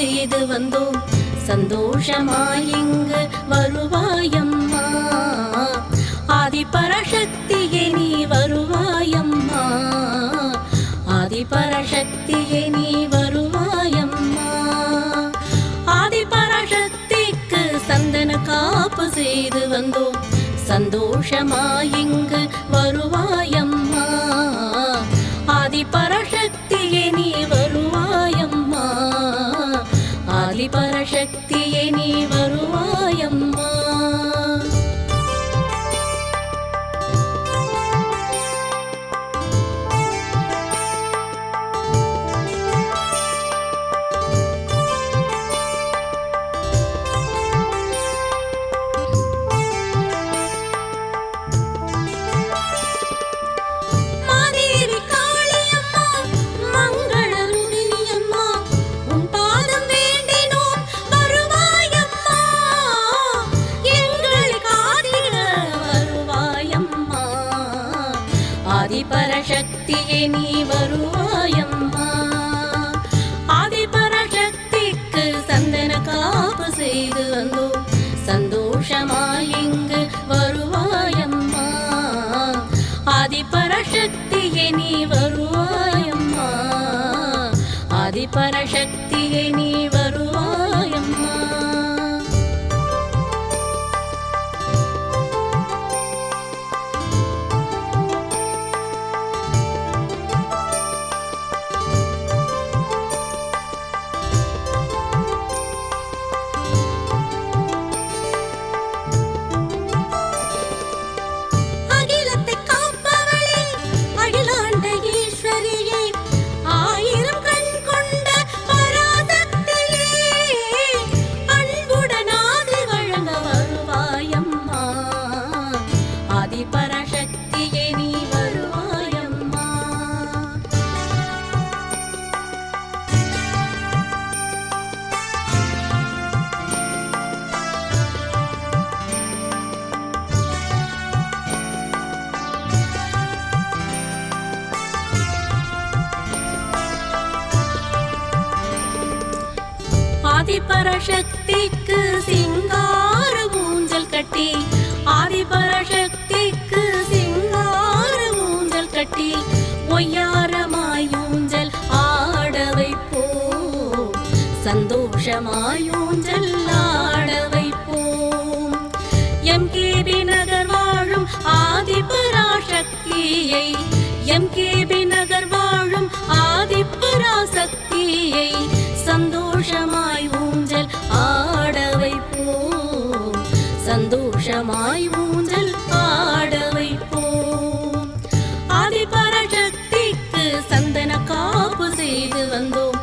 செய்து வந்தோம் சந்தோஷமாய் இங்கு வருவாயம்மா. ஆதிபராசக்தியே நீ வருவாயம்மா, ஆதிபராசக்தியே நீ வருவாயம்மா. ஆதிபராசக்திக்கு சந்தன காப்பு செய்து வந்தோம் சந்தோஷமாய் இங்கு வருவாயம்மா. ஆதிபராசக்தியே நீ வருவாயம்மா, ஆதிபராசக்தியே நீ வருவாயம்மா. ஆதிபராசக்தியே நீ வருவாயம்மா. ஆதிபராசக்திக்கு சந்தன காப்பு செய்து வந்தோம் சந்தோஷமாய் இங்கு வருவாயம்மா. ஆதிபராசக்தியே நீ வருவாயம்மா, ஆதிபராசக்தியே நீ வருவாயம்மா. ஆதிபராசக்திக்கு சிங்கார ஊஞ்சல் கட்டி, ஆதிபராசக்திக்கு சிங்கார ஊஞ்சல் கட்டி ஒய்யாரமாய் ஊஞ்சல் ஆட வைப்போம் சந்தோஷமாய் ஊஞ்சல் ஆட வைப்போம். எம்கேபி நகர் வாழும் ஆதிபராசக்தியை, எம்கேபி நகர் வாழும் ஆதிபராசக்தியை சந்தோஷமாய் ஊஞ்சல் ஆட வைப்போம் சந்தோஷமாய் ஊஞ்சல் ஆட வைப்போம். ஆதிபராசக்திக்கு சந்தன காப்பு செய்து வந்தோம்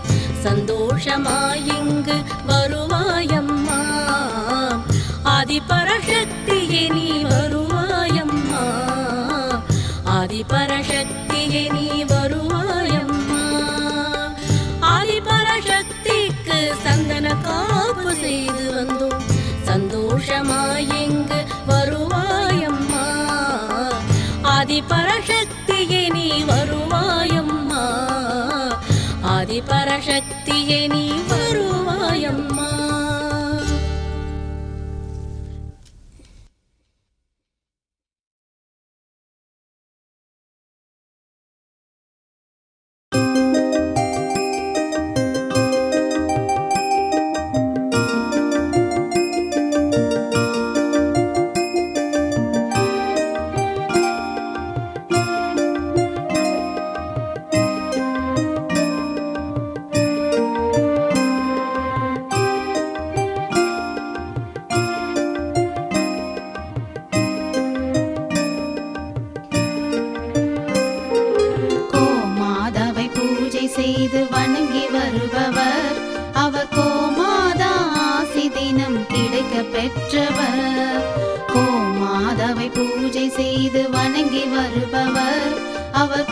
சந்தோஷமாய் இங்கு வருவாயம்மா. ஆதிபராசக்தியே நீ வருவாயம்மா, ஆதிபராசக்தியே நீ வருவாயம்மா. ஆதிபராசக்திக்கு சந்தன காப்பு செய்து வந்தோம் சந்தோஷமாய் இங்கு வருவாயம்மா. ஆதிபராசக்தியே நீ வருவாயம்மா, ஆதிபராசக்தியே நீ வருவாயம்மா. செய்து வணங்கி வருபவர் அவர் கோமாதா ஆசி தினம் கிடைக்க பெற்றவர். கோமாதாவை பூஜை செய்து வணங்கி வருபவர் அவர்